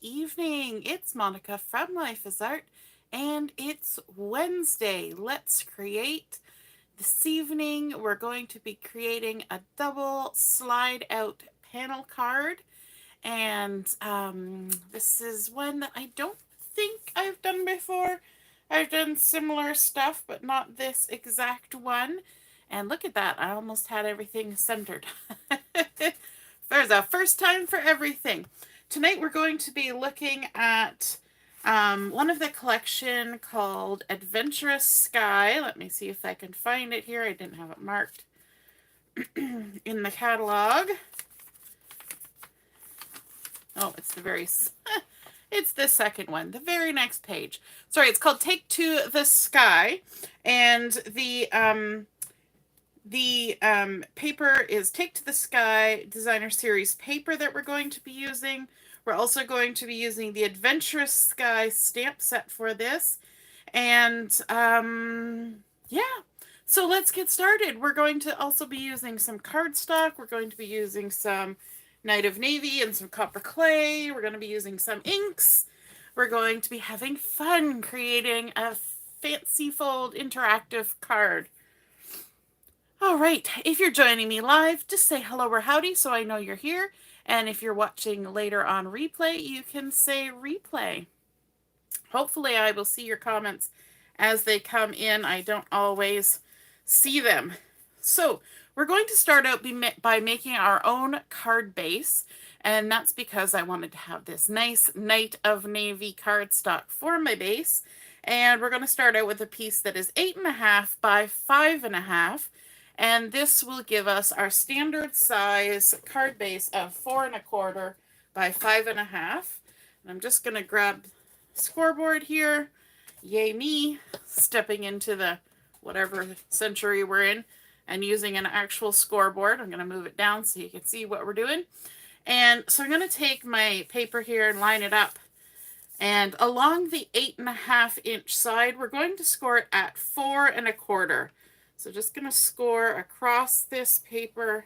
Good evening. It's Monica from Life is Art, and it's Wednesday. Let's create. This evening, we're going to be creating a double slide out panel card, and this is one that I don't think I've done before. I've done similar stuff, but not this exact one. And look at that, I almost had everything centered. There's a first time for everything. Tonight we're going to be looking at one of the collection called Adventurous Sky. Let me see if I can find it here. I didn't have it marked in the catalog. Oh, it's the very, it's the second one, the very next page. Sorry, it's called Take to the Sky, and the paper is Take to the Sky Designer Series paper that we're going to be using. We're also going to be using the Adventurous Sky stamp set for this. And yeah, so let's get started. We're going to also be using some cardstock. We're going to be using some Night of Navy and some copper clay. We're going to be using some inks. We're going to be having fun creating a fancy fold interactive card. All right, if you're joining me live, just say hello or howdy so I know you're here. And if you're watching later on replay, you can say replay. Hopefully I will see your comments as they come in. I don't always see them. So we're going to start out by making our own card base. And that's because I wanted to have this nice Night of Navy cardstock for my base. And we're going to start out with a piece that is 8.5 by 5.5. And this will give us our standard size card base of 4.25 by 5.5. And I'm just going to grab the scoreboard here. Yay me, stepping into the whatever century we're in and using an actual scoreboard. I'm going to move it down so you can see what we're doing. And so I'm going to take my paper here and line it up. And along the 8.5-inch side, we're going to score it at 4.25. So just going to score across this paper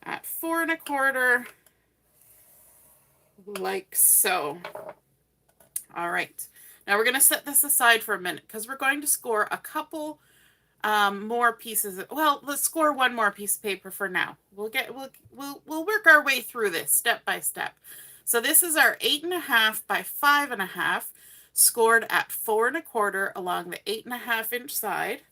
at 4.25, like so. All right. Now we're going to set this aside for a minute because we're going to score a couple more pieces. Well, let's score one more piece of paper for now. We'll work our way through this step by step. So this is our 8.5 by 5.5, scored at 4.25 along the 8.5-inch side.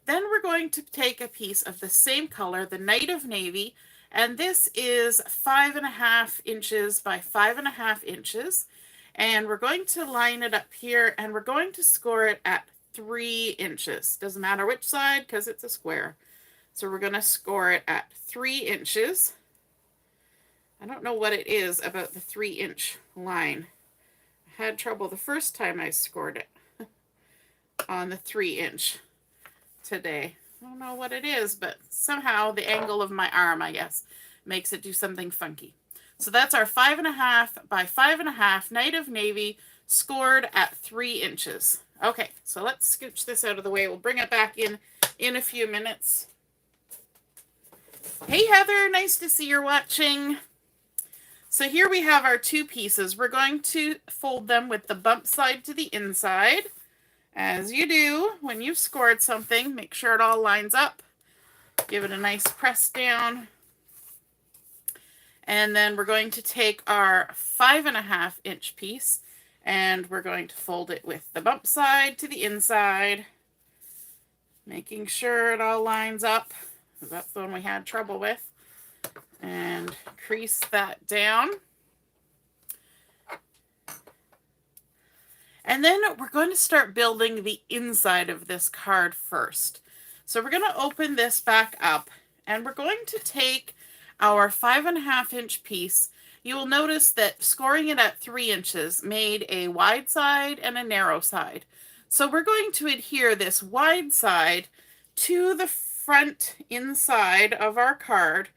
Then we're going to take a piece of the same color, the Night of Navy, and this is 5.5 inches by 5.5 inches. And we're going to line it up here, and we're going to score it at 3 inches. Doesn't matter which side because it's a square. So we're going to score it at 3 inches. I don't know what it is about the 3-inch line. I had trouble the first time I scored it on the 3-inch. Today. I don't know what it is, but somehow the angle of my arm, I guess, makes it do something funky. So that's our 5.5 by 5.5 Night of Navy scored at 3 inches. Okay, so let's scooch this out of the way. We'll bring it back in a few minutes. Hey Heather, nice to see you're watching. So here we have our two pieces. We're going to fold them with the bump side to the inside. As you do when you've scored something, make sure it all lines up. Give it a nice press down. And then we're going to take our 5.5-inch piece and we're going to fold it with the bump side to the inside, making sure it all lines up. That's the one we had trouble with. And crease that down. And then we're going to start building the inside of this card first. So we're going to open this back up and we're going to take our 5.5-inch piece. You will notice that scoring it at 3 inches made a wide side and a narrow side. So we're going to adhere this wide side to the front inside of our card,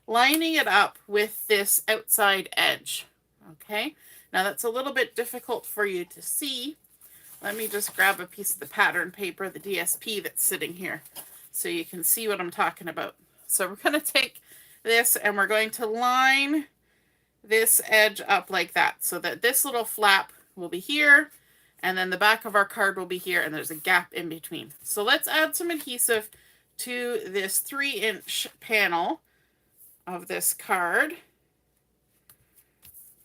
lining it up with this outside edge. Okay. Now that's a little bit difficult for you to see. Let me just grab a piece of the pattern paper, the DSP that's sitting here, so you can see what I'm talking about. So we're going to take this and we're going to line this edge up like that so that this little flap will be here, and then the back of our card will be here, and there's a gap in between. So let's add some adhesive to this 3-inch panel of this card.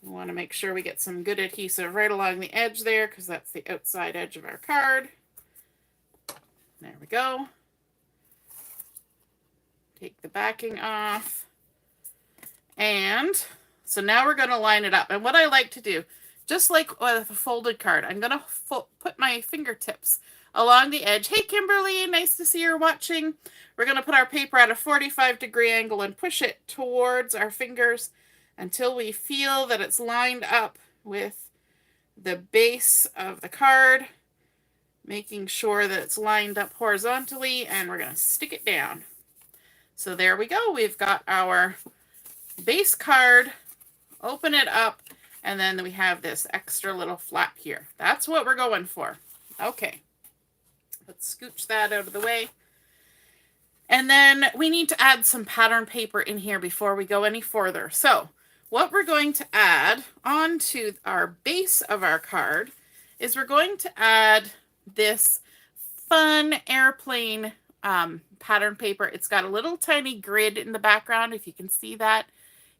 We want to make sure we get some good adhesive right along the edge there, because that's the outside edge of our card. There we go. Take the backing off. And so now we're going to line it up. And what I like to do, just like with a folded card, I'm going to put my fingertips along the edge. Hey, Kimberly, nice to see you're watching. We're going to put our paper at a 45-degree angle and push it towards our fingers until we feel that it's lined up with the base of the card, making sure that it's lined up horizontally, and we're going to stick it down. So there we go. We've got our base card, open it up, and then we have this extra little flap here. That's what we're going for. Okay, let's scooch that out of the way. And then we need to add some pattern paper in here before we go any further. So what we're going to add onto our base of our card is we're going to add this fun airplane pattern paper. It's got a little tiny grid in the background, if you can see that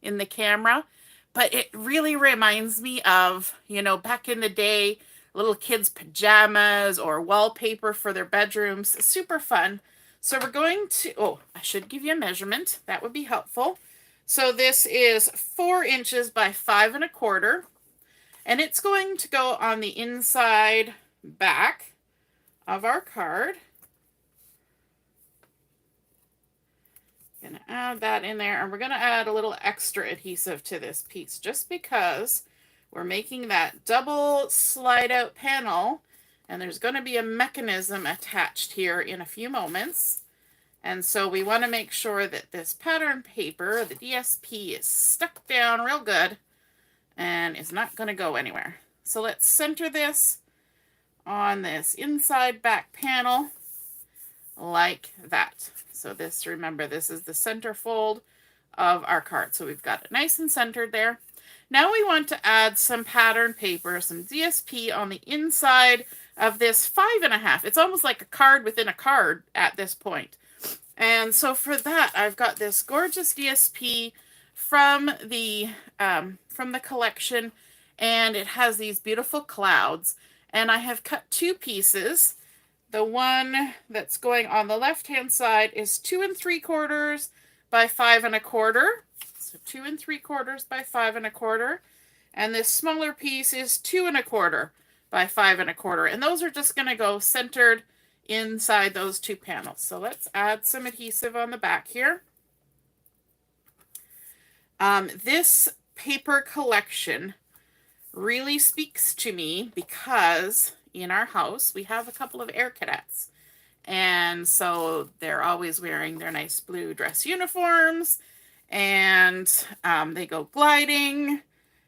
in the camera, but it really reminds me of, you know, back in the day, little kids' pajamas or wallpaper for their bedrooms. Super fun. So we're going to, oh, I should give you a measurement. That would be helpful. So this is 4 inches by 5 1/4, and it's going to go on the inside back of our card. Gonna add that in there, and we're gonna add a little extra adhesive to this piece just because we're making that double slide out panel, and there's going to be a mechanism attached here in a few moments. And so we want to make sure that this pattern paper, the DSP, is stuck down real good and is not going to go anywhere. So let's center this on this inside back panel like that. So this, remember, this is the center fold of our card. So we've got it nice and centered there. Now we want to add some pattern paper, some DSP on the inside of this 5 1/2. It's almost like a card within a card at this point. And so for that, I've got this gorgeous DSP from the collection, and it has these beautiful clouds. And I have cut 2 pieces. The one that's going on the left-hand side is 2 3/4 by 5 1/4. So 2 3/4 by 5 1/4. And this smaller piece is 2 1/4 by 5 1/4. And those are just going to go centered inside those 2 panels. So let's add some adhesive on the back here. This paper collection really speaks to me because in our house we have a couple of air cadets, and so they're always wearing their nice blue dress uniforms, and they go gliding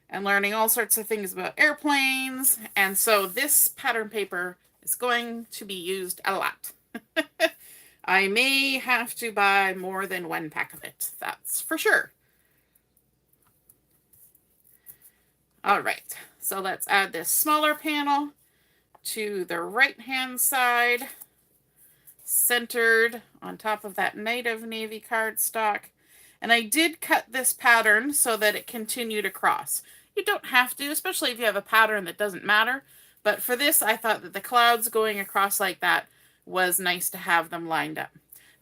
and learning all sorts of things about airplanes, and so this pattern paper is going to be used a lot. I may have to buy more than 1 pack of it, that's for sure. All right, so let's add this smaller panel to the right-hand side, centered on top of that native navy cardstock. And I did cut this pattern so that it continued across. You don't have to, especially if you have a pattern that doesn't matter. But for this, I thought that the clouds going across like that was nice to have them lined up.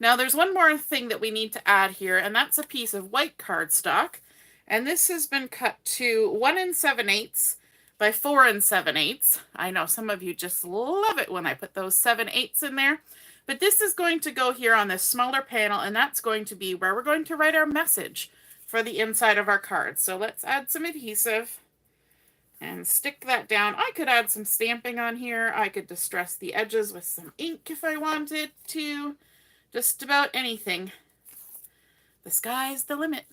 Now there's one more thing that we need to add here, and that's a piece of white cardstock. And this has been cut to 1 7/8 by 4 7/8. I know some of you just love it when I put those 7/8 in there. But this is going to go here on this smaller panel, and that's going to be where we're going to write our message for the inside of our card. So let's add some adhesive and stick that down. I could add some stamping on here. I could distress the edges with some ink if I wanted to. Just about anything. The sky's the limit.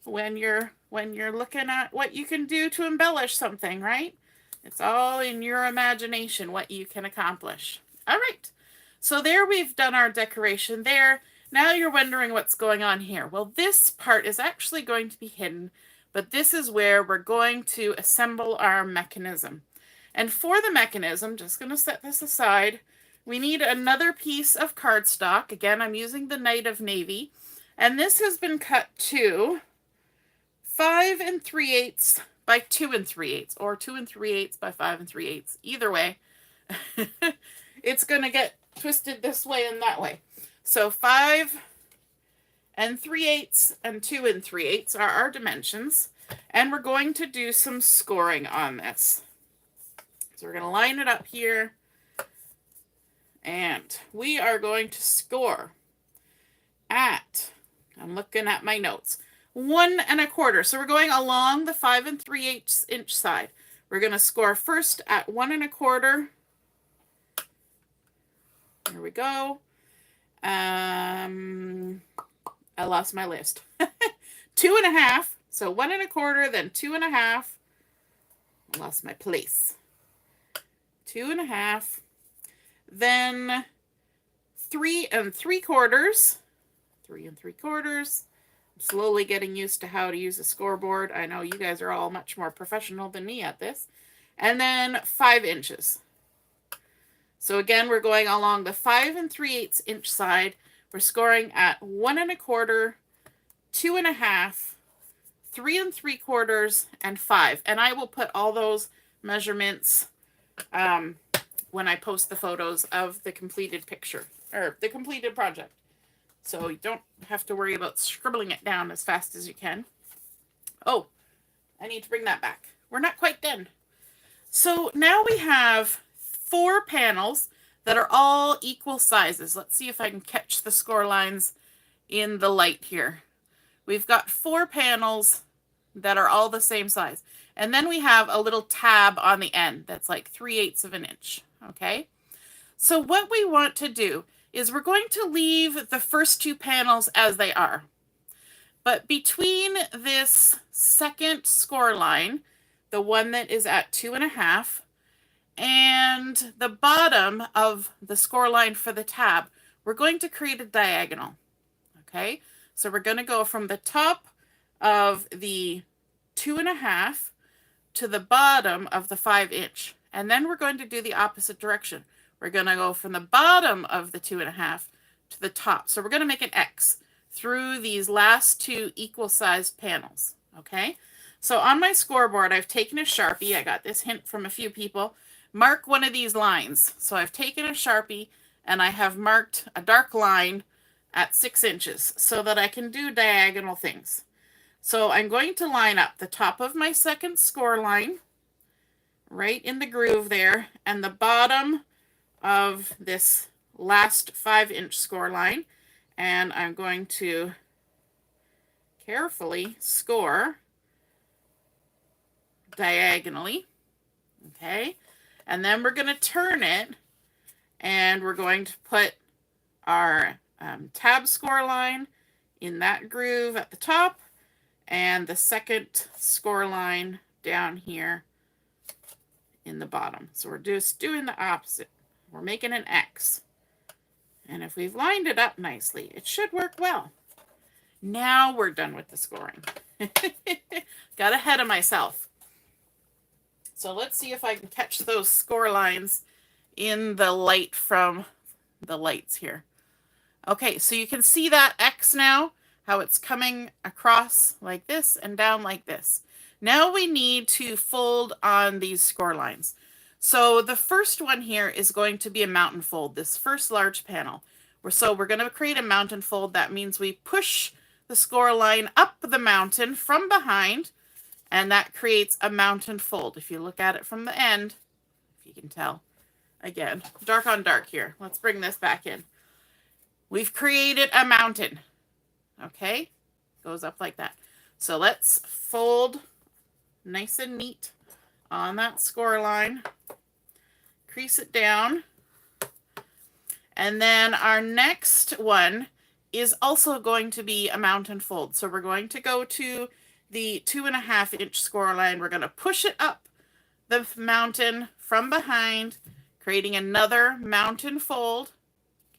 when you're looking at what you can do to embellish something, right? It's all in your imagination what you can accomplish. All right, so there we've done our decoration there. Now you're wondering what's going on here. Well, this part is actually going to be hidden but this is where we're going to assemble our mechanism. And for the mechanism, just going to set this aside, we need another piece of cardstock. Again, I'm using the Night of Navy, and this has been cut to 5 3/8 by 2 3/8, or 2 3/8 by 5 3/8. Either way, it's going to get twisted this way and that way. So 5 3/8 and 2 3/8 are our dimensions, and we're going to do some scoring on this. So we're going to line it up here, and we are going to score at, I'm looking at my notes, 1 1/4. So we're going along the 5 3/8 inch side. We're going to score first at 1 1/4. Here we go. I lost my list. 2 1/2. So 1 1/4, then 2 1/2. I lost my place. 2 1/2. Then 3 3/4. 3 3/4. I'm slowly getting used to how to use a scoreboard. I know you guys are all much more professional than me at this. And then 5 inches. So again, we're going along the 5 3/8 inch side. We're scoring at 1 1/4, 2 1/2, 3 3/4, and 5. And I will put all those measurements when I post the photos of the completed picture, or the completed project. So you don't have to worry about scribbling it down as fast as you can. Oh, I need to bring that back. We're not quite done. So now we have 4 panels that are all equal sizes. Let's see if I can catch the score lines in the light here. We've got 4 panels that are all the same size. And then we have a little tab on the end that's like 3/8 of an inch. Okay. So what we want to do is we're going to leave the first 2 panels as they are. But between this second score line, the one that is at 2 1/2, and the bottom of the score line for the tab, we're going to create a diagonal. Okay, so we're going to go from the top of the 2 1/2 to the bottom of the 5 inch. And then we're going to do the opposite direction. We're going to go from the bottom of the 2 1/2 to the top. So we're going to make an X through these last 2 equal sized panels. Okay, so on my scoreboard, I've taken a Sharpie. I got this hint from a few people. Mark one of these lines. So I've taken a Sharpie and I have marked a dark line at 6 inches so that I can do diagonal things. So I'm going to line up the top of my second score line right in the groove there, and the bottom of this last 5 inch score line, and I'm going to carefully score diagonally. Okay, and then we're going to turn it, and we're going to put our tab score line in that groove at the top, and the second score line down here in the bottom. So we're just doing the opposite. We're making an X. And if we've lined it up nicely, it should work well. Now we're done with the scoring. Got ahead of myself. So let's see if I can catch those score lines in the light from the lights here. Okay, so you can see that X now, how it's coming across like this and down like this. Now we need to fold on these score lines. So the first one here is going to be a mountain fold, this first large panel. So we're going to create a mountain fold. That means we push the score line up the mountain from behind, and that creates a mountain fold. If you look at it from the end, if you can tell, again, dark on dark here. Let's bring this back in. We've created a mountain. Okay, goes up like that. So let's fold nice and neat on that score line, crease it down, and then our next one is also going to be a mountain fold. So we're going to go to the 2 1/2 inch score line. We're going to push it up the mountain from behind, creating another mountain fold.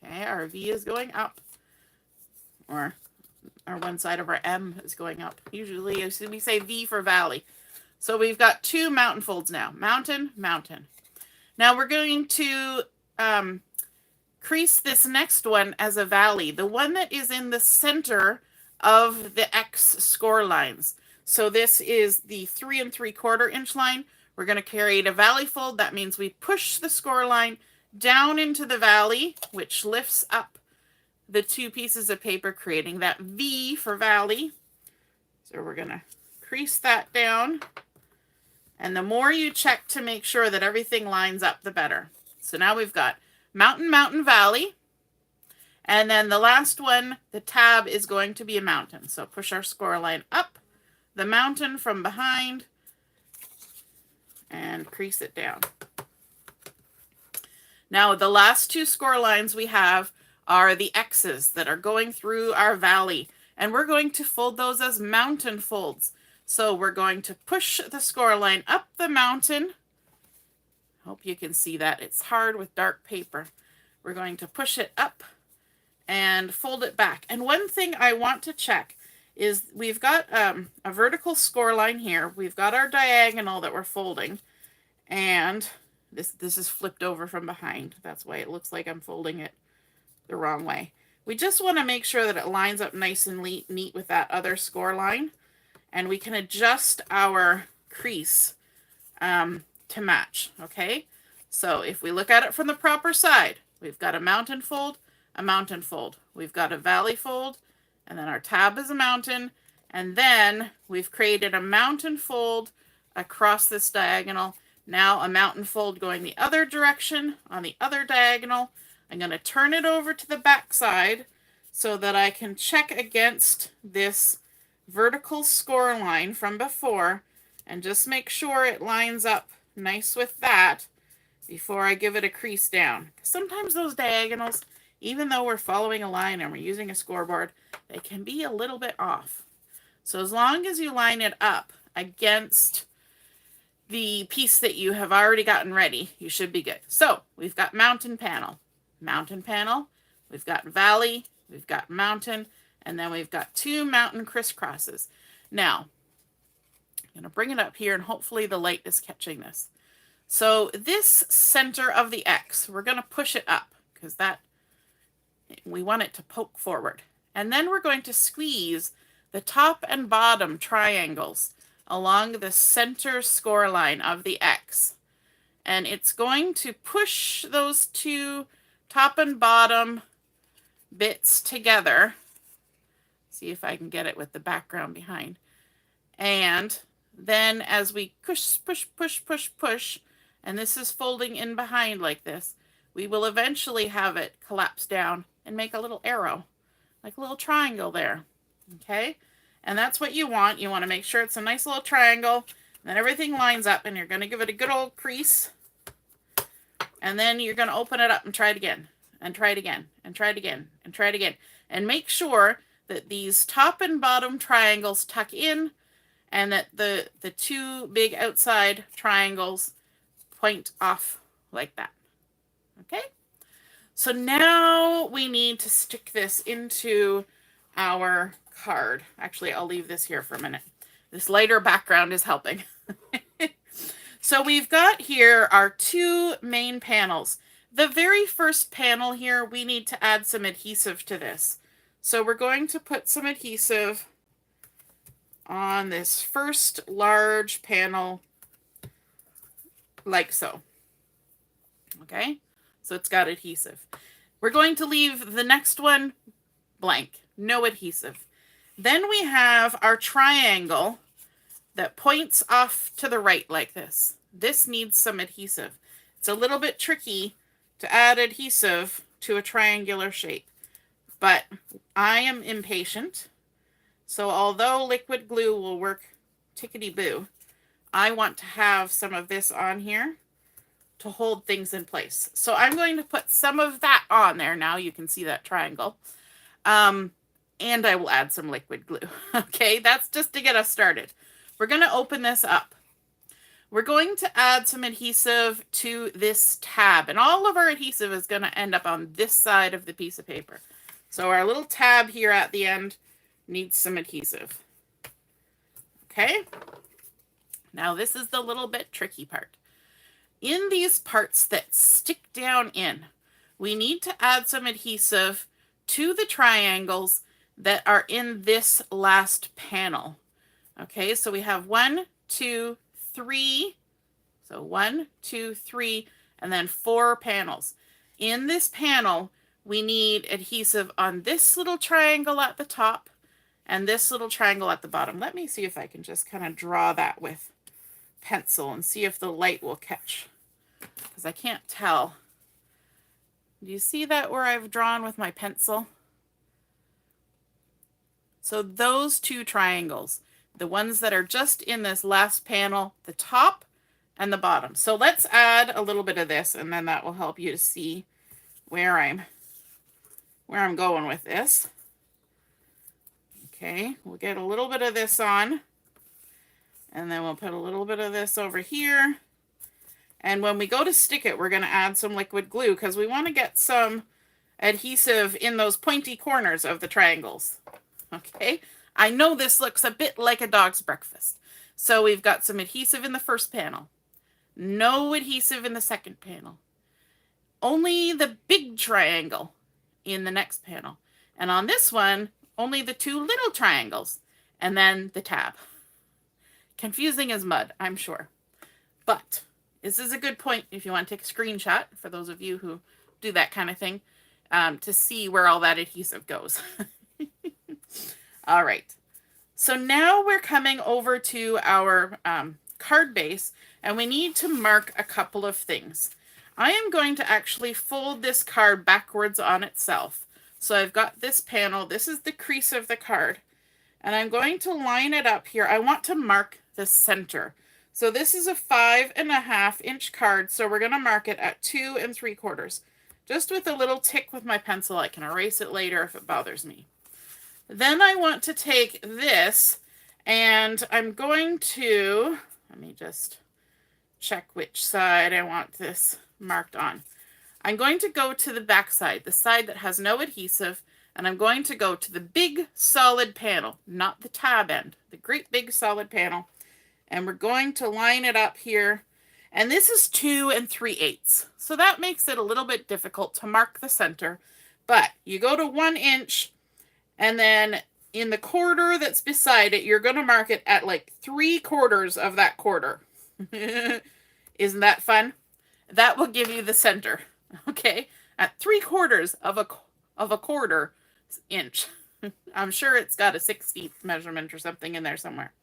Okay, our V is going up, or or one side of our M is going up. Usually we say V for valley. So we've got 2 mountain folds now. Mountain, mountain. Now we're going to crease this next one as a valley, the one that is in the center of the X score lines. So this is the 3 3/4 inch line. We're going to create a valley fold. That means we push the score line down into the valley, which lifts up the 2 pieces of paper, creating that V for valley. So we're going to crease that down. And the more you check to make sure that everything lines up, the better. So now we've got mountain, mountain, valley. And then the last one, the tab is going to be a mountain. So push our score line up, the mountain from behind, and crease it down. Now the last 2 score lines we have are the X's that are going through our valley. And we're going to fold those as mountain folds. So we're going to push the score line up the mountain. Hope you can see that. It's hard with dark paper. We're going to push it up and fold it back. And one thing I want to check is we've got a vertical score line here. We've got our diagonal that we're folding. And this is flipped over from behind. That's why it looks like I'm folding it the wrong way. We just want to make sure that it lines up nice and neat with that other score line. And we can adjust our crease to match, okay? So if we look at it from the proper side, we've got a mountain fold, a mountain fold. We've got a valley fold, and then our tab is a mountain, and then we've created a mountain fold across this diagonal. Now a mountain fold going the other direction on the other diagonal. I'm going to turn it over to the back side so that I can check against this vertical score line from before and just make sure it lines up nice with that before I give it a crease down. Sometimes those diagonals, even though we're following a line and we're using a scoreboard, they can be a little bit off. So as long as you line it up against the piece that you have already gotten ready, you should be good. So we've got mountain panel, we've got valley, we've got mountain, and then we've got 2 mountain crisscrosses. Now, I'm going to bring it up here, and hopefully the light is catching this. So this center of the X, we're going to push it up because we want it to poke forward. And then we're going to squeeze the top and bottom triangles along the center score line of the X. And it's going to push those 2 top and bottom bits together. See if I can get it with the background behind. And then as we push, and this is folding in behind like this, we will eventually have it collapse down and make a little arrow, like a little triangle there. Okay? And that's what you want. You want to make sure it's a nice little triangle, and then everything lines up, and you're going to give it a good old crease. And then you're going to open it up and try it again, and try it again, and try it again, and try it again. And make sure that these top and bottom triangles tuck in, and that the 2 big outside triangles point off like that. Okay? So now we need to stick this into our card. Actually, I'll leave this here for a minute. This lighter background is helping. So we've got here our 2 main panels. The very first panel here, we need to add some adhesive to this. So we're going to put some adhesive on this first large panel like so. Okay, so it's got adhesive. We're going to leave the next one blank, no adhesive. Then we have our triangle that points off to the right like this. This needs some adhesive. It's a little bit tricky to add adhesive to a triangular shape, but I am impatient. So although liquid glue will work tickety-boo, I want to have some of this on here to hold things in place. So I'm going to put some of that on there. Now you can see that triangle. And I will add some liquid glue. Okay, that's just to get us started. We're going to open this up. We're going to add some adhesive to this tab. And all of our adhesive is going to end up on this side of the piece of paper. So our little tab here at the end needs some adhesive. Okay, now this is the little bit tricky part. In these parts that stick down in, we need to add some adhesive to the triangles that are in this last panel. Okay, so we have 1, 2, 3. So 1, 2, 3, and then 4 panels. In this panel, we need adhesive on this little triangle at the top and this little triangle at the bottom. Let me see if I can just kind of draw that with pencil and see if the light will catch, because I can't tell. Do you see that where I've drawn with my pencil? So those 2 triangles, the ones that are just in this last panel, the top and the bottom. So let's add a little bit of this, and then that will help you to see where I'm going with this. Okay, we'll get a little bit of this on, and then we'll put a little bit of this over here. And when we go to stick it, we're going to add some liquid glue because we want to get some adhesive in those pointy corners of the triangles. Okay, I know this looks a bit like a dog's breakfast. So we've got some adhesive in the first panel. No adhesive in the second panel. Only the big triangle in the next panel. And on this one, only the 2 little triangles. And then the tab. Confusing as mud, I'm sure. But this is a good point if you want to take a screenshot, for those of you who do that kind of thing, to see where all that adhesive goes. All right. So now we're coming over to our card base, and we need to mark a couple of things. I am going to actually fold this card backwards on itself. So I've got this panel. This is the crease of the card. And I'm going to line it up here. I want to mark the center. So this is a 5.5 inch card. So we're going to mark it at 2 3/4. Just with a little tick with my pencil. I can erase it later if it bothers me. Then I want to take this, and I'm going to, let me just check which side I want this marked on. I'm going to go to the back side, the side that has no adhesive, and I'm going to go to the big solid panel, not the tab end, the great big solid panel. And we're going to line it up here. And this is 2 3/8. So that makes it a little bit difficult to mark the center. But you go to 1 inch, and then in the quarter that's beside it, you're going to mark it at like 3/4 of that quarter. Isn't that fun? That will give you the center. Okay, at 3/4 of a quarter inch. I'm sure it's got a 1/16 measurement or something in there somewhere.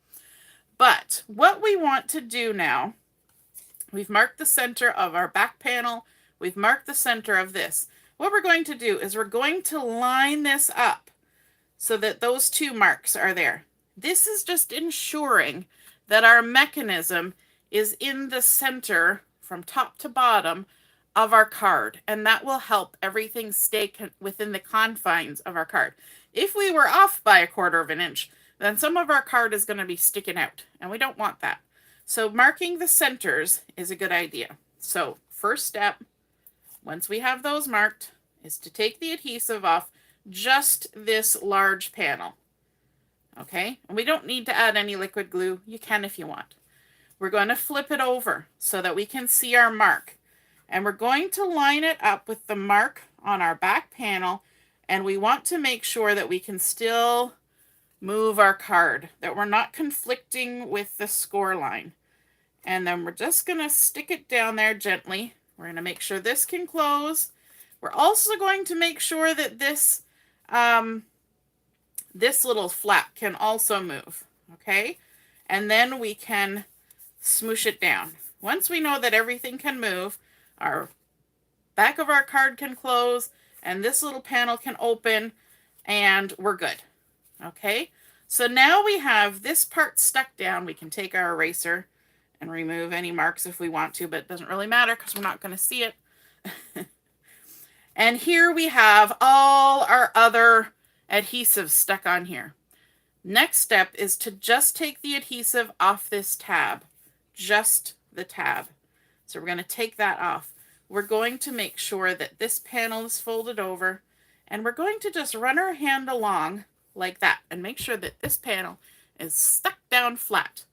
But what we want to do now, we've marked the center of our back panel. We've marked the center of this. What we're going to do is we're going to line this up so that those 2 marks are there. This is just ensuring that our mechanism is in the center from top to bottom of our card, and that will help everything stay within the confines of our card. If we were off by 1/4 inch, then some of our card is going to be sticking out, and we don't want that. So marking the centers is a good idea. So first step, once we have those marked, is to take the adhesive off just this large panel. Okay, and we don't need to add any liquid glue. You can if you want. We're going to flip it over so that we can see our mark. And we're going to line it up with the mark on our back panel. And we want to make sure that we can still move our card, that we're not conflicting with the score line. And then we're just going to stick it down there gently. We're going to make sure this can close. We're also going to make sure that this little flap can also move. Okay? And then we can smoosh it down. Once we know that everything can move, our back of our card can close, and this little panel can open, and we're good. Okay, so now we have this part stuck down. We can take our eraser and remove any marks if we want to, but it doesn't really matter because we're not going to see it. And here we have all our other adhesives stuck on here. Next step is to just take the adhesive off this tab, just the tab. So we're going to take that off. We're going to make sure that this panel is folded over, and we're going to just run our hand along like that, and make sure that this panel is stuck down flat.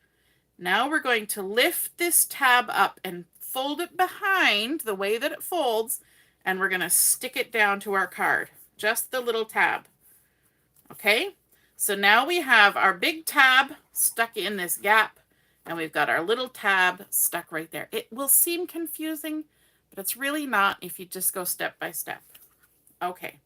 Now we're going to lift this tab up and fold it behind the way that it folds, and we're going to stick it down to our card, just the little tab. Okay, so now we have our big tab stuck in this gap, and we've got our little tab stuck right there. It will seem confusing, but it's really not if you just go step by step. Okay,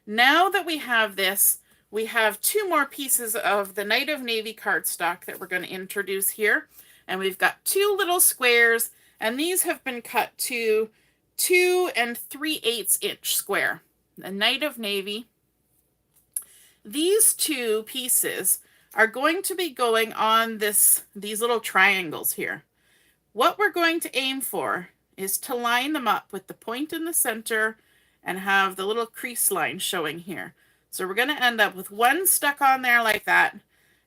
now that we have this, we have 2 more pieces of the Night of Navy cardstock that we're going to introduce here. And we've got 2 little squares, and these have been cut to 2 3/8 inch square. The Night of Navy. These 2 pieces are going to be going on these little triangles here. What we're going to aim for is to line them up with the point in the center and have the little crease line showing here. So we're going to end up with one stuck on there like that,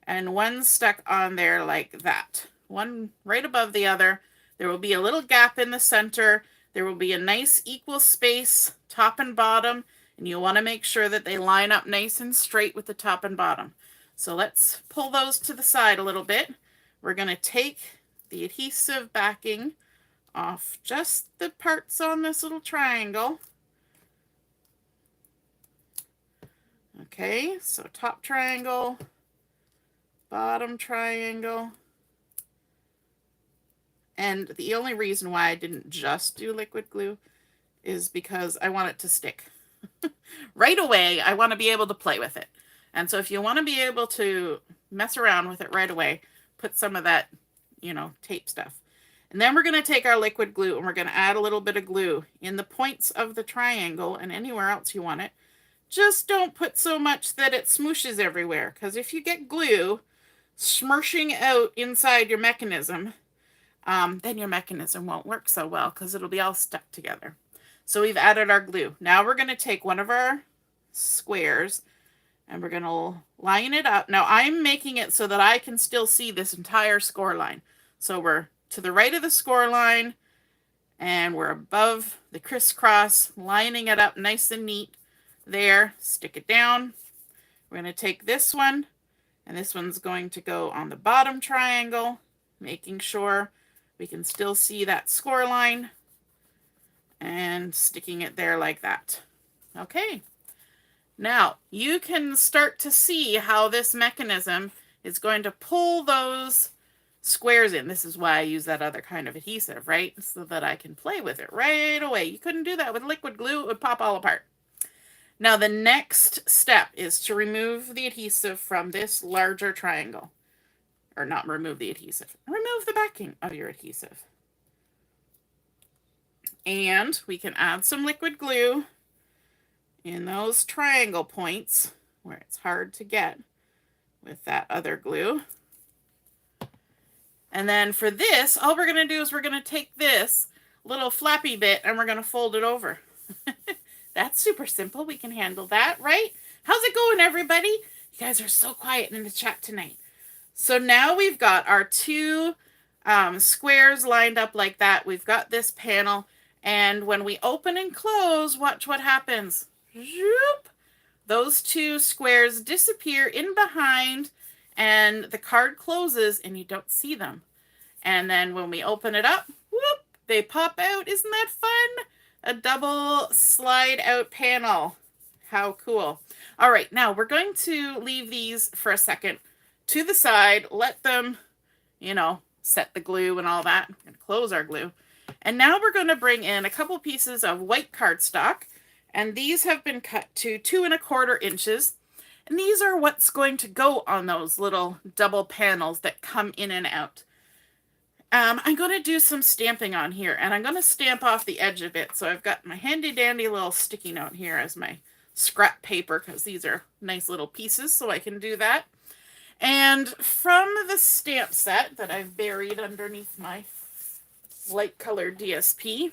and one stuck on there like that. One right above the other. There will be a little gap in the center. There will be a nice equal space, top and bottom, and you'll want to make sure that they line up nice and straight with the top and bottom. So let's pull those to the side a little bit. We're going to take the adhesive backing off just the parts on this little triangle. Okay, so top triangle, bottom triangle. And the only reason why I didn't just do liquid glue is because I want it to stick. Right away, I want to be able to play with it. And so if you want to be able to mess around with it right away, put some of that, tape stuff. And then we're going to take our liquid glue and we're going to add a little bit of glue in the points of the triangle and anywhere else you want it. Just don't put so much that it smooshes everywhere, because if you get glue smushing out inside your mechanism, then your mechanism won't work so well because it'll be all stuck together. So we've added our glue. Now we're going to take one of our squares and we're going to line it up. Now I'm making it so that I can still see this entire score line. So we're to the right of the score line and we're above the crisscross, lining it up nice and neat. There, stick it down. We're going to take this one, and this one's going to go on the bottom triangle, making sure we can still see that score line, and sticking it there like that. Okay, now you can start to see how this mechanism is going to pull those squares in. This is why I use that other kind of adhesive, right? So that I can play with it right away. You couldn't do that with liquid glue. It would pop all apart. Now the next step is to remove the adhesive from this larger triangle. Or not remove the adhesive. Remove the backing of your adhesive. And we can add some liquid glue in those triangle points where it's hard to get with that other glue. And then for this, all we're going to do is we're going to take this little flappy bit and we're going to fold it over. That's super simple. We can handle that, right? How's it going, everybody? You guys are so quiet in the chat tonight. So now we've got our 2 squares lined up like that. We've got this panel. And when we open and close, watch what happens. Zoop! Those 2 squares disappear in behind and the card closes and you don't see them. And then when we open it up, whoop, they pop out. Isn't that fun? A double slide out panel. How cool. All right, now we're going to leave these for a second to the side, let them, set the glue and all that, and close our glue. And now we're going to bring in a couple pieces of white cardstock, and these have been cut to 2 1/4 inches. And these are what's going to go on those little double panels that come in and out. I'm going to do some stamping on here, and I'm going to stamp off the edge of it. So I've got my handy dandy little sticky note here as my scrap paper, because these are nice little pieces, so I can do that. And from the stamp set that I've buried underneath my light colored DSP,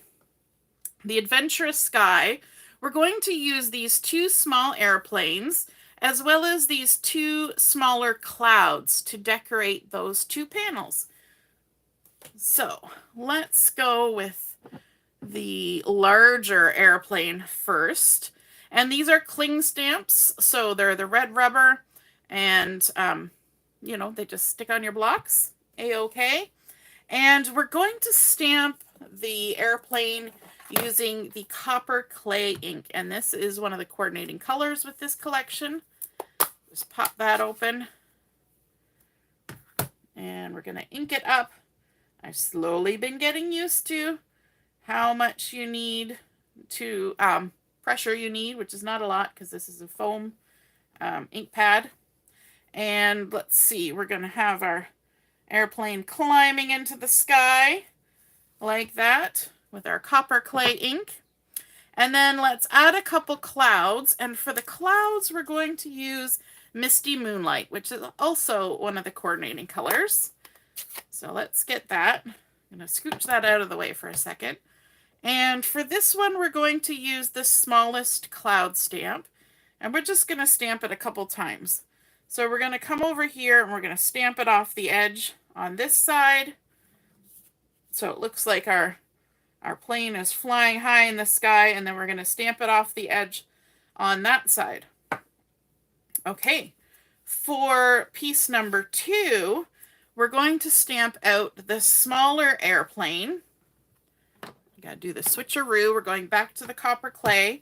the Adventurous Sky, we're going to use these 2 small airplanes as well as these 2 smaller clouds to decorate those 2 panels. So let's go with the larger airplane first. And these are cling stamps, so they're the red rubber, and you know, they just stick on your blocks. A-okay. And we're going to stamp the airplane using the copper clay ink. And this is one of the coordinating colors with this collection. Just pop that open. And we're going to ink it up. I've slowly been getting used to how much you need to, pressure you need, which is not a lot because this is a foam ink pad. And let's see, we're going to have our airplane climbing into the sky like that with our copper clay ink. And then let's add a couple clouds. And for the clouds, we're going to use Misty Moonlight, which is also one of the coordinating colors. So let's get that. I'm going to scooch that out of the way for a second. And for this one, we're going to use the smallest cloud stamp. And we're just going to stamp it a couple times. So we're going to come over here and we're going to stamp it off the edge on this side. So it looks like our plane is flying high in the sky, and then we're going to stamp it off the edge on that side. Okay, for piece number 2, we're going to stamp out the smaller airplane. You got to do the switcheroo. We're going back to the copper clay.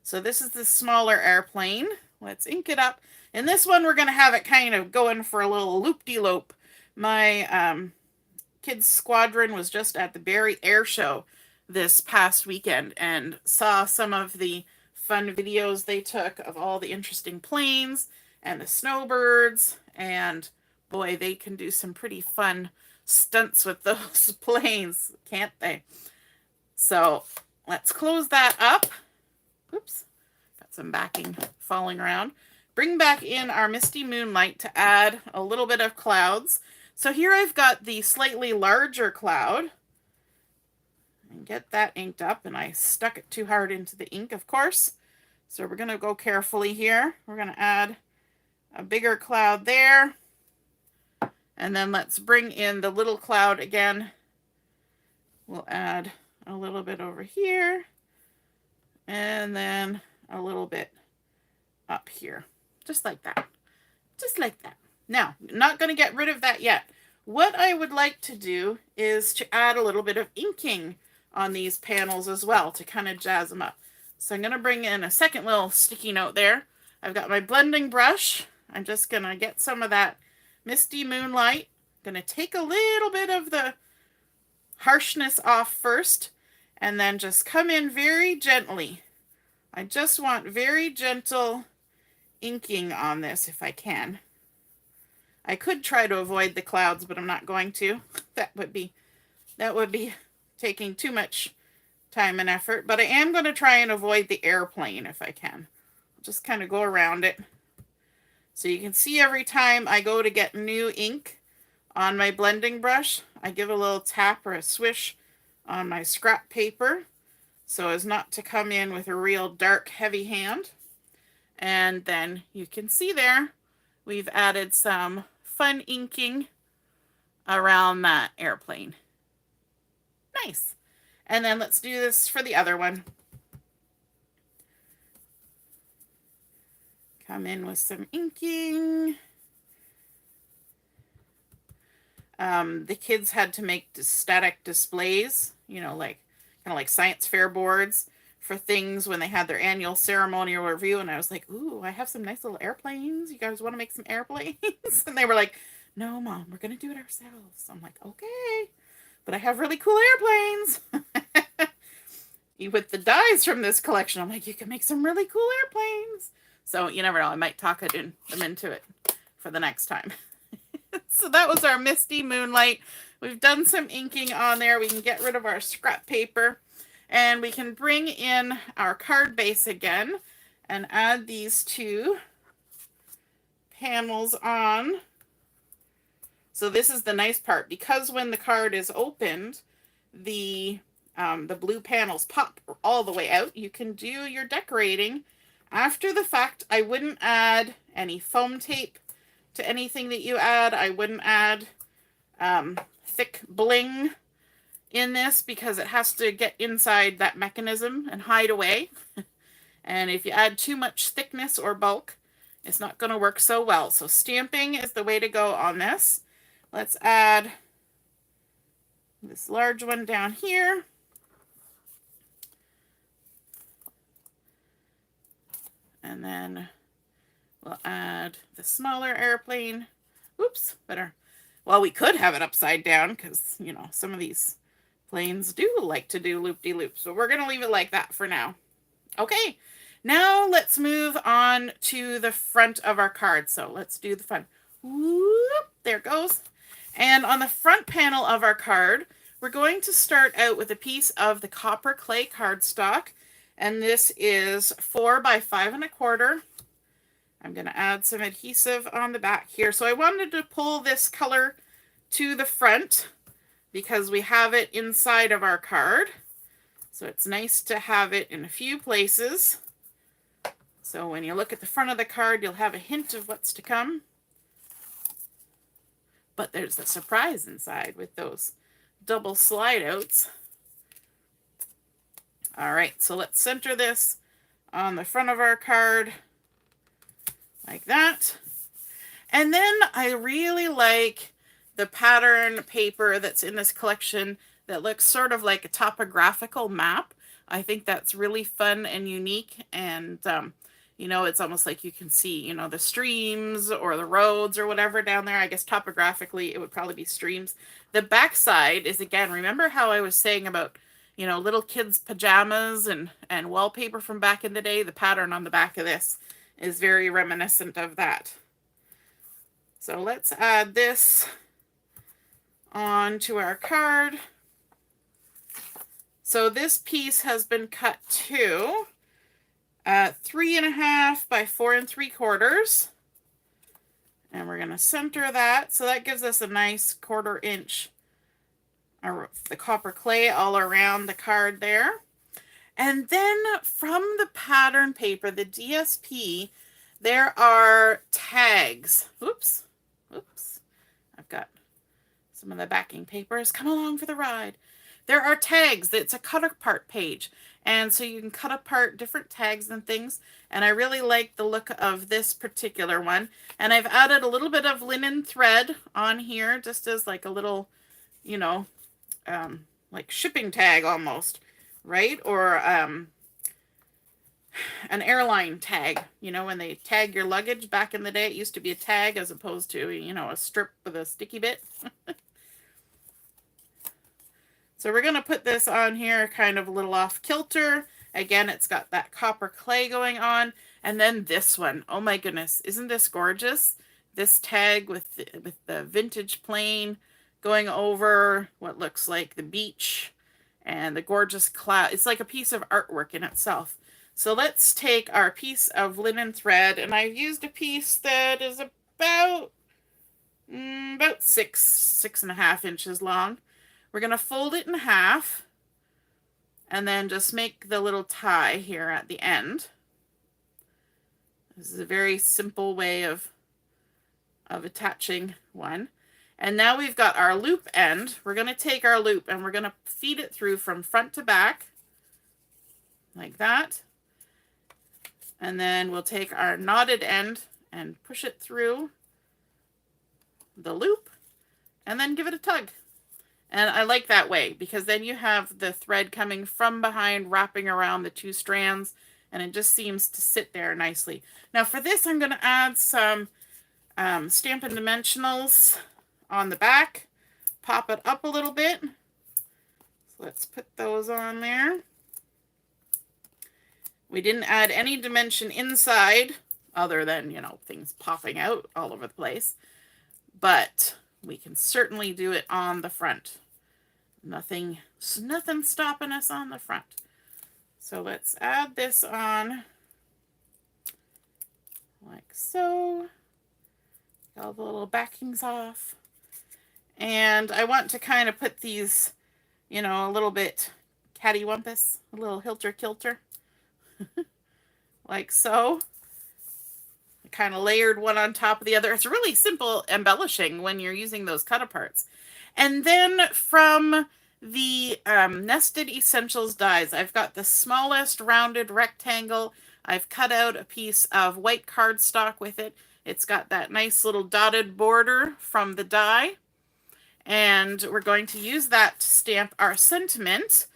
So this is the smaller airplane. Let's ink it up. In this one, we're going to have it kind of going for a little loop-de-loop. My kids' squadron was just at the Barrie Air Show this past weekend and saw some of the fun videos they took of all the interesting planes and the snowbirds. And boy, they can do some pretty fun stunts with those planes, can't they? So let's close that up. Oops, got some backing falling around. Bring back in our Misty Moonlight to add a little bit of clouds. So here I've got the slightly larger cloud. And get that inked up, and I stuck it too hard into the ink, of course. So we're going to go carefully here. We're going to add a bigger cloud there. And then let's bring in the little cloud again. We'll add a little bit over here. And then a little bit up here. Just like that. Just like that. Now, not going to get rid of that yet. What I would like to do is to add a little bit of inking on these panels as well to kind of jazz them up. So I'm going to bring in a second little sticky note there. I've got my blending brush. I'm just going to get some of that Misty Moonlight. Going to take a little bit of the harshness off first and then just come in very gently. I just want very gentle inking on this if I can. I could try to avoid the clouds, but I'm not going to. That would be taking too much time and effort, but I am going to try and avoid the airplane if I can. I'll just kind of go around it. So you can see every time I go to get new ink on my blending brush, I give a little tap or a swish on my scrap paper so as not to come in with a real dark, heavy hand. And then you can see there, we've added some fun inking around that airplane. Nice. And then let's do this for the other one. Come in with some inking. The kids had to make static displays, you know, like kind of like science fair boards for things when they had their annual ceremonial review. And I was like, ooh, I have some nice little airplanes. You guys want to make some airplanes? And they were like, no, Mom, we're going to do it ourselves. I'm like, okay, but I have really cool airplanes. With the dies from this collection, I'm like, you can make some really cool airplanes. So you never know, I might talk them into it for the next time. So that was our Misty Moonlight. We've done some inking on there. We can get rid of our scrap paper. And we can bring in our card base again and add these two panels on. So this is the nice part. Because when the card is opened, the blue panels pop all the way out. You can do your decorating after the fact. I wouldn't add any foam tape to anything that you add. I wouldn't add thick bling in this because it has to get inside that mechanism and hide away. And if you add too much thickness or bulk, it's not going to work so well. So stamping is the way to go on this. Let's add this large one down here. And then we'll add the smaller airplane. Oops, better. Well, we could have it upside down because, you know, some of these planes do like to do loop-de-loops. So we're going to leave it like that for now. Okay, now let's move on to the front of our card. So let's do the fun. Whoop, there it goes. And on the front panel of our card, we're going to start out with a piece of the copper clay cardstock. And this is 4 by 5 1/4. I'm going to add some adhesive on the back here. So I wanted to pull this color to the front because we have it inside of our card. So it's nice to have it in a few places. So when you look at the front of the card, you'll have a hint of what's to come. But there's the surprise inside with those double slide outs. All right, so let's center this on the front of our card like that. And then I really like the pattern paper that's in this collection that looks sort of like a topographical map. I think that's really fun and unique. And, you know, it's almost like you can see, you know, the streams or the roads or whatever down there. I guess topographically it would probably be streams. The backside is, again, remember how I was saying about, you know, little kids' pajamas and wallpaper from back in the day? The pattern on the back of this is very reminiscent of that. So let's add this onto our card. So this piece has been cut to 3.5 by 4 3/4. And we're going to center that. So that gives us a nice 1/4 inch of the copper clay all around the card there. And then from the pattern paper, the DSP, there are tags. Oops. I've got some of the backing papers. Come along for the ride. There are tags. It's a cut apart page. And so you can cut apart different tags and things. And I really like the look of this particular one. And I've added a little bit of linen thread on here, just as like a little, you know, like shipping tag almost, right? Or an airline tag. You know, when they tag your luggage back in the day, it used to be a tag as opposed to, you know, a strip with a sticky bit. So we're going to put this on here kind of a little off kilter. Again, it's got that copper clay going on. And then this one. Oh my goodness. Isn't this gorgeous? This tag with the vintage plane going over what looks like the beach and the gorgeous cloud. It's like a piece of artwork in itself. So let's take our piece of linen thread, and I've used a piece that is about 6.5 inches long. We're going to fold it in half and then just make the little tie here at the end. This is a very simple way of attaching one. And now we've got our loop end. We're going to take our loop and we're going to feed it through from front to back like that. And then we'll take our knotted end and push it through the loop and then give it a tug. And I like that way because then you have the thread coming from behind, wrapping around the two strands, and it just seems to sit there nicely. Now for this, I'm going to add some Stampin Dimensionals on the back, pop it up a little bit. So let's put those on there. We didn't add any dimension inside other than, you know, things popping out all over the place. But we can certainly do it on the front. Nothing stopping us on the front. So let's add this on like so. Get all the little backings off. And I want to kind of put these, you know, a little bit cattywampus, a little hilter-kilter. Like so. Kind of layered one on top of the other. It's really simple embellishing when you're using those cut-aparts. And then from the Nested Essentials dies, I've got the smallest rounded rectangle I've cut out a piece of white cardstock with it. It's got that nice little dotted border from the die. And we're going to use that to stamp our sentiment.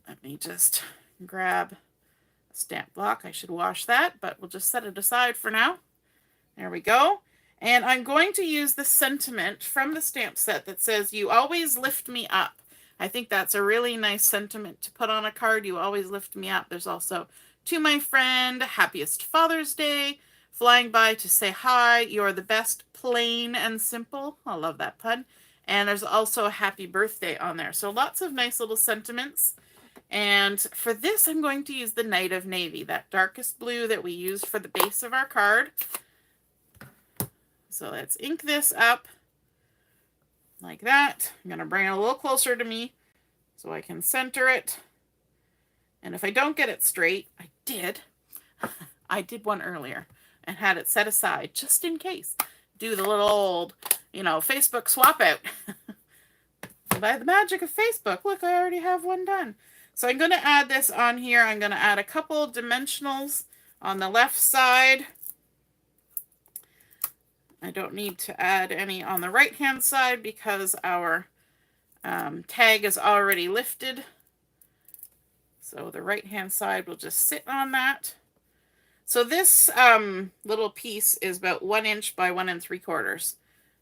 Let me just grab a stamp block. I should wash that, but we'll just set it aside for now. There we go. And I'm going to use the sentiment from the stamp set that says, "You always lift me up." I think that's a really nice sentiment to put on a card. You always lift me up. There's also, "To my friend, happiest Father's Day. Flying by to say hi. You're the best, plain and simple." I love that pun. And there's also a happy birthday on there. So lots of nice little sentiments. And for this, I'm going to use the Night of Navy, that darkest blue that we used for the base of our card. So let's ink this up like that. I'm going to bring it a little closer to me so I can center it. And if I don't get it straight, I did one earlier and had it set aside just in case. Do the little old, Facebook swap out. By the magic of Facebook, look, I already have one done. So I'm going to add this on here. I'm going to add a couple dimensionals on the left side. I don't need to add any on the right hand side because our tag is already lifted. So the right hand side will just sit on that. So this little piece is about 1 inch by 1 3/4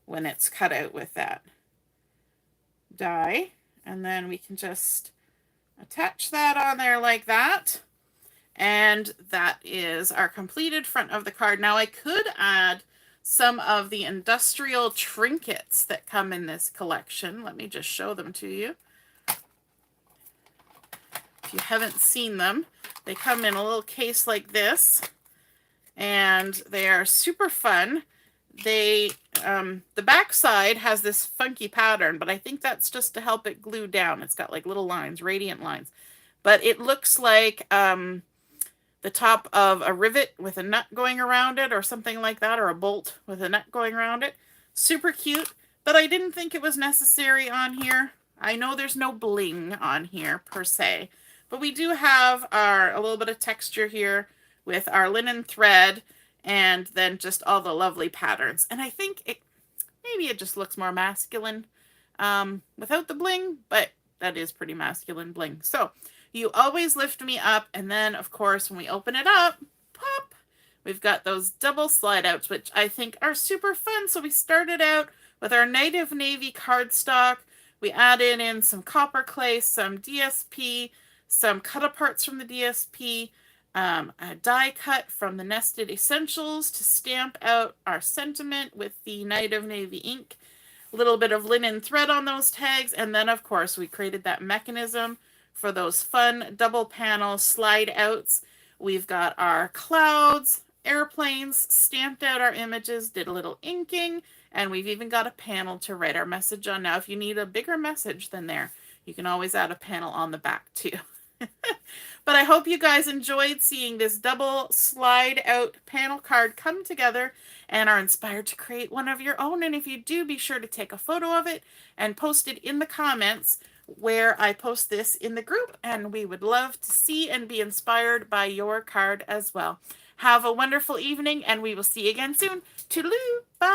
when it's cut out with that die. And then we can just attach that on there like that. And that is our completed front of the card. Now I could add some of the industrial trinkets that come in this collection. Let me just show them to you. If you haven't seen them, they come in a little case like this, and they are super fun. The back side has this funky pattern, but I think that's just to help it glue down. It's got like little lines, radiant lines, but it looks like the top of a rivet with a nut going around it or something like that, or a bolt with a nut going around it. Super cute, but I didn't think it was necessary on here. I know there's no bling on here per se, but we do have a little bit of texture here with our linen thread and then just all the lovely patterns. And I think maybe it just looks more masculine without the bling, but that is pretty masculine bling. So you always lift me up. And then, of course, when we open it up, pop, we've got those double slide outs, which I think are super fun. So we started out with our Night of Navy cardstock. We added in some copper clay, some DSP, some cut aparts from the DSP, a die cut from the Nested Essentials to stamp out our sentiment with the Night of Navy ink, a little bit of linen thread on those tags, and then, of course, we created that mechanism for those fun double panel slide outs. We've got our clouds, airplanes, stamped out our images, did a little inking, and we've even got a panel to write our message on. Now, if you need a bigger message than there, you can always add a panel on the back too. But I hope you guys enjoyed seeing this double slide out panel card come together and are inspired to create one of your own. And if you do, be sure to take a photo of it and post it in the comments where I post this in the group, and we would love to see and be inspired by your card as well. Have a wonderful evening, and we will see you again soon. Toodaloo! Bye!